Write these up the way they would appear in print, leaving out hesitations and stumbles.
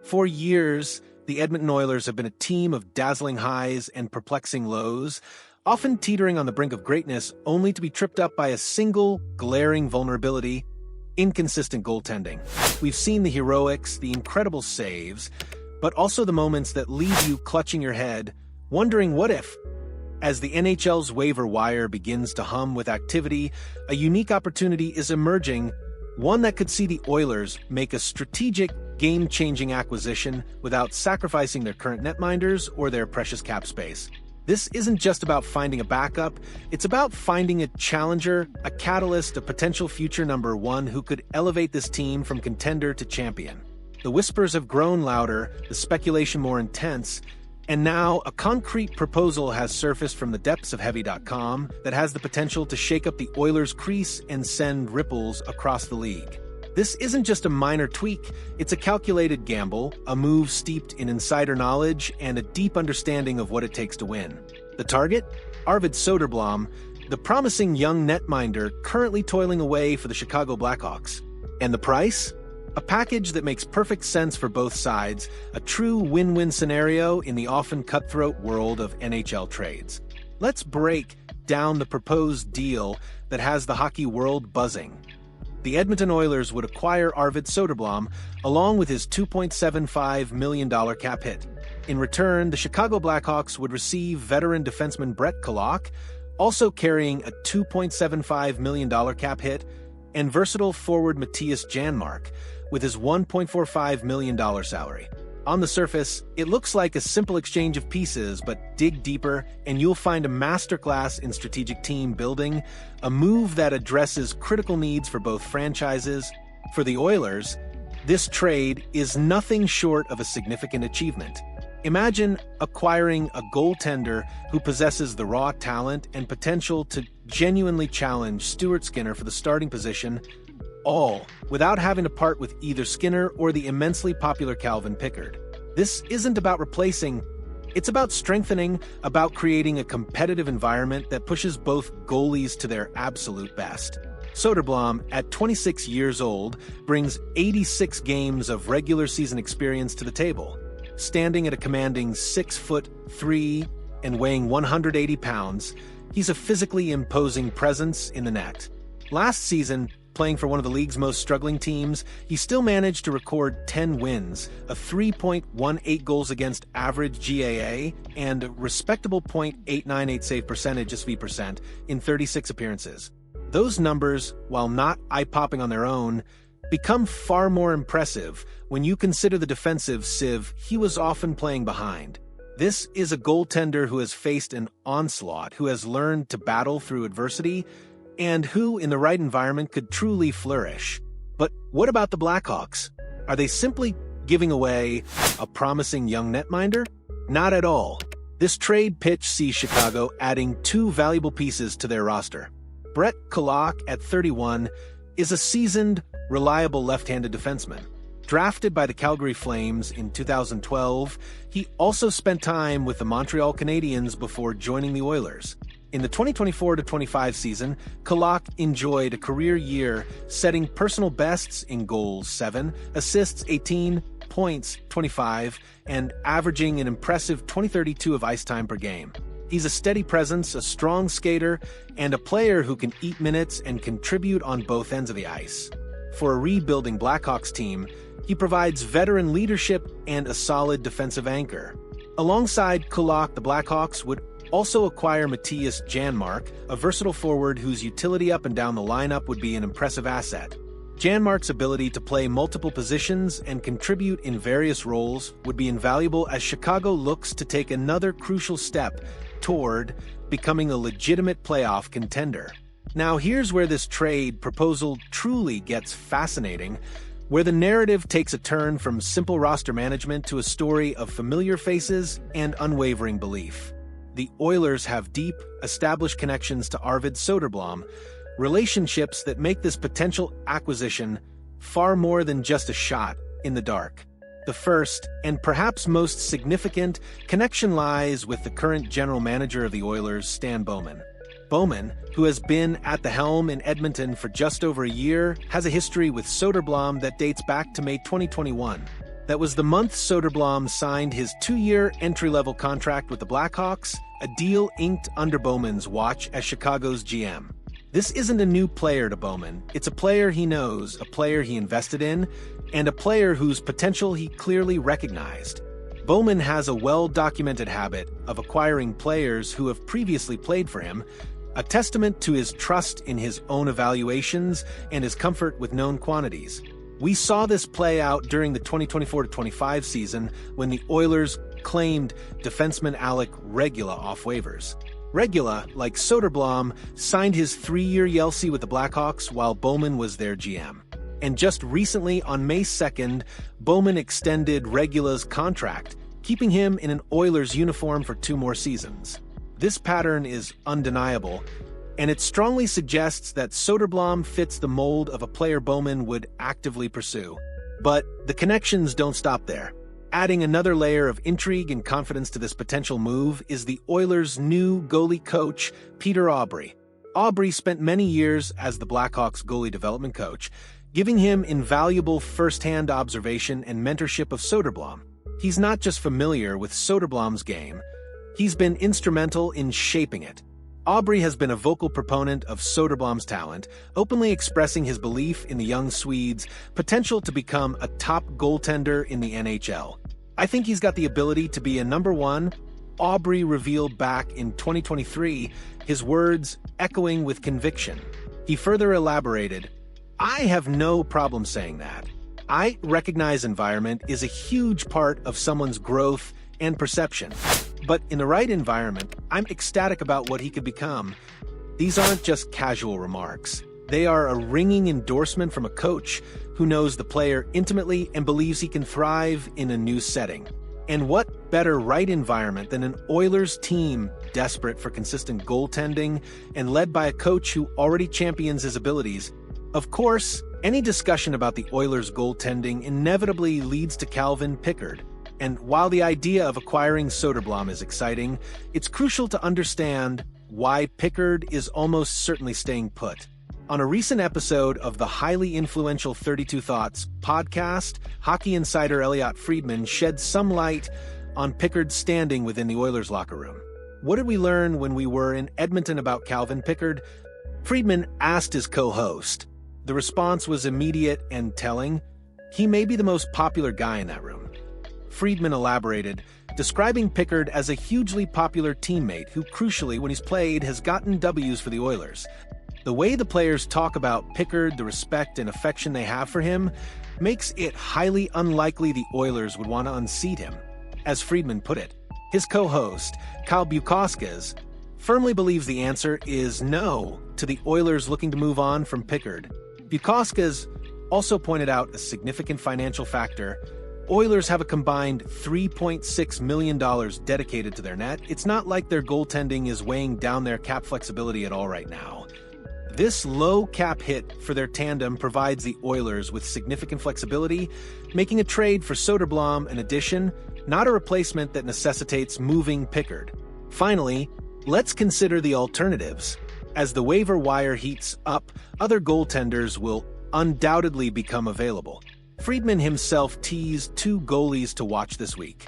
For years, the Edmonton Oilers have been a team of dazzling highs and perplexing lows, often teetering on the brink of greatness only to be tripped up by a single, glaring vulnerability: inconsistent goaltending. We've seen the heroics, the incredible saves, but also the moments that leave you clutching your head, wondering what if. As the NHL's waiver wire begins to hum with activity, a unique opportunity is emerging, one that could see the Oilers make a strategic, game-changing acquisition without sacrificing their current netminders or their precious cap space. This isn't just about finding a backup, it's about finding a challenger, a catalyst, a potential future number one who could elevate this team from contender to champion. The whispers have grown louder, the speculation more intense, and now a concrete proposal has surfaced from the depths of Heavy.com that has the potential to shake up the Oilers' crease and send ripples across the league. This isn't just a minor tweak, it's a calculated gamble, a move steeped in insider knowledge and a deep understanding of what it takes to win. The target? Arvid Soderblom, the promising young netminder currently toiling away for the Chicago Blackhawks. And the price? A package that makes perfect sense for both sides, a true win-win scenario in the often cutthroat world of NHL trades. Let's break down the proposed deal that has the hockey world buzzing. The Edmonton Oilers would acquire Arvid Soderblom along with his $2.75 million cap hit. In return, the Chicago Blackhawks would receive veteran defenseman Brett Kulak, also carrying a $2.75 million cap hit, and versatile forward Mattias Janmark, with his $1.45 million salary. On the surface, it looks like a simple exchange of pieces, but dig deeper and you'll find a masterclass in strategic team building, a move that addresses critical needs for both franchises. For the Oilers, this trade is nothing short of a significant achievement. Imagine acquiring a goaltender who possesses the raw talent and potential to genuinely challenge Stuart Skinner for the starting position, all without having to part with either Skinner or the immensely popular Calvin Pickard. This isn't about replacing, it's about strengthening, about creating a competitive environment that pushes both goalies to their absolute best. Soderblom, at 26 years old, brings 86 games of regular season experience to the table. Standing at a commanding 6'3" and weighing 180 pounds, he's a physically imposing presence in the net. Last season, playing for one of the league's most struggling teams, he still managed to record 10 wins, a 3.18 goals against average GAA, and a respectable .898 save percentage (SV%) in 36 appearances. Those numbers, while not eye-popping on their own, become far more impressive when you consider the defensive sieve he was often playing behind. This is a goaltender who has faced an onslaught, who has learned to battle through adversity, and who, in the right environment, could truly flourish. But what about the Blackhawks? Are they simply giving away a promising young netminder? Not at all. This trade pitch sees Chicago adding two valuable pieces to their roster. Brett Kulak, at 31, is a seasoned, reliable left-handed defenseman. Drafted by the Calgary Flames in 2012, he also spent time with the Montreal Canadiens before joining the Oilers. In the 2024-25 season, Kulak enjoyed a career year, setting personal bests in goals 7, assists 18, points 25, and averaging an impressive 20/32 of ice time per game. He's a steady presence, a strong skater, and a player who can eat minutes and contribute on both ends of the ice. For a rebuilding Blackhawks team, he provides veteran leadership and a solid defensive anchor. Alongside Kulak, the Blackhawks would also acquire Mattias Janmark, a versatile forward whose utility up and down the lineup would be an impressive asset. Janmark's ability to play multiple positions and contribute in various roles would be invaluable as Chicago looks to take another crucial step toward becoming a legitimate playoff contender. Now here's where this trade proposal truly gets fascinating, where the narrative takes a turn from simple roster management to a story of familiar faces and unwavering belief. The Oilers have deep, established connections to Arvid Soderblom, relationships that make this potential acquisition far more than just a shot in the dark. The first, and perhaps most significant, connection lies with the current general manager of the Oilers, Stan Bowman. Bowman, who has been at the helm in Edmonton for just over a year, has a history with Soderblom that dates back to May 2021. That was the month Soderblom signed his 2-year entry-level contract with the Blackhawks, a deal inked under Bowman's watch as Chicago's GM. This isn't a new player to Bowman. It's a player he knows, a player he invested in, and a player whose potential he clearly recognized. Bowman has a well-documented habit of acquiring players who have previously played for him, a testament to his trust in his own evaluations and his comfort with known quantities. We saw this play out during the 2024-25 season when the Oilers claimed defenseman Alec Regula off waivers. Regula, like Soderblom, signed his 3-year Yelsey with the Blackhawks while Bowman was their GM. And just recently, on May 2nd, Bowman extended Regula's contract, keeping him in an Oilers uniform for 2 more seasons. This pattern is undeniable, and it strongly suggests that Soderblom fits the mold of a player Bowman would actively pursue. But the connections don't stop there. Adding another layer of intrigue and confidence to this potential move is the Oilers' new goalie coach, Peter Aubry. Aubry spent many years as the Blackhawks' goalie development coach, giving him invaluable first-hand observation and mentorship of Soderblom. He's not just familiar with Soderblom's game, he's been instrumental in shaping it. Aubry has been a vocal proponent of Soderblom's talent, openly expressing his belief in the young Swede's potential to become a top goaltender in the NHL. I think he's got the ability to be a number one, Aubry revealed back in 2023, his words echoing with conviction. He further elaborated, "I have no problem saying that. I recognize environment is a huge part of someone's growth and perception. But in the right environment, I'm ecstatic about what he could become." These aren't just casual remarks. They are a ringing endorsement from a coach who knows the player intimately and believes he can thrive in a new setting. And what better right environment than an Oilers team desperate for consistent goaltending and led by a coach who already champions his abilities? Of course, any discussion about the Oilers' goaltending inevitably leads to Calvin Pickard. And while the idea of acquiring Soderblom is exciting, it's crucial to understand why Pickard is almost certainly staying put. On a recent episode of the highly influential 32 Thoughts podcast, hockey insider Elliotte Friedman shed some light on Pickard's standing within the Oilers locker room. What did we learn when we were in Edmonton about Calvin Pickard? Friedman asked his co-host. The response was immediate and telling. He may be the most popular guy in that room. Friedman elaborated, describing Pickard as a hugely popular teammate who, crucially, when he's played, has gotten W's for the Oilers. The way the players talk about Pickard, the respect and affection they have for him, makes it highly unlikely the Oilers would want to unseat him. As Friedman put it, his co-host, Kyle Bukauskas, firmly believes the answer is no to the Oilers looking to move on from Pickard. Bukauskas also pointed out a significant financial factor. Oilers have a combined $3.6 million dedicated to their net. It's not like their goaltending is weighing down their cap flexibility at all right now. This low cap hit for their tandem provides the Oilers with significant flexibility, making a trade for Soderblom an addition, not a replacement that necessitates moving Pickard. Finally, let's consider the alternatives. As the waiver wire heats up, other goaltenders will undoubtedly become available. Friedman himself teased 2 goalies to watch this week: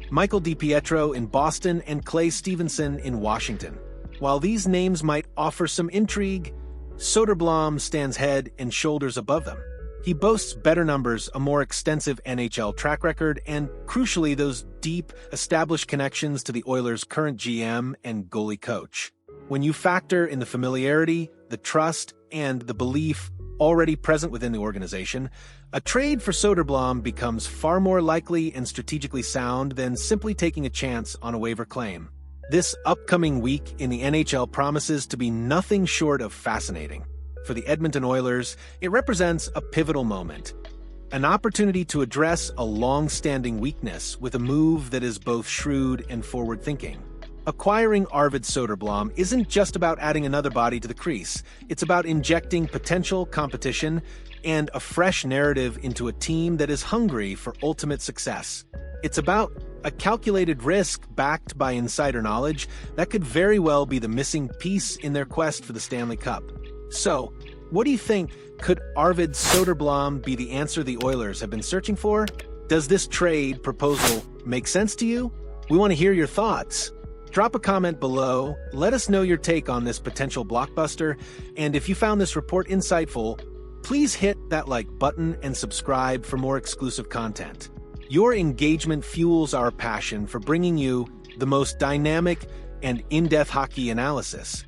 Michael DiPietro in Boston and Clay Stevenson in Washington. While these names might offer some intrigue, Soderblom stands head and shoulders above them. He boasts better numbers, a more extensive NHL track record, and, crucially, those deep, established connections to the Oilers' current GM and goalie coach. When you factor in the familiarity, the trust, and the belief already present within the organization, a trade for Soderblom becomes far more likely and strategically sound than simply taking a chance on a waiver claim. This upcoming week in the NHL promises to be nothing short of fascinating. For the Edmonton Oilers, it represents a pivotal moment, an opportunity to address a long-standing weakness with a move that is both shrewd and forward-thinking. Acquiring Arvid Soderblom isn't just about adding another body to the crease. It's about injecting potential competition and a fresh narrative into a team that is hungry for ultimate success. It's about a calculated risk backed by insider knowledge that could very well be the missing piece in their quest for the Stanley Cup. So, what do you think? Could Arvid Soderblom be the answer the Oilers have been searching for? Does this trade proposal make sense to you? We want to hear your thoughts. Drop a comment below, let us know your take on this potential blockbuster, and if you found this report insightful, please hit that like button and subscribe for more exclusive content. Your engagement fuels our passion for bringing you the most dynamic and in-depth hockey analysis.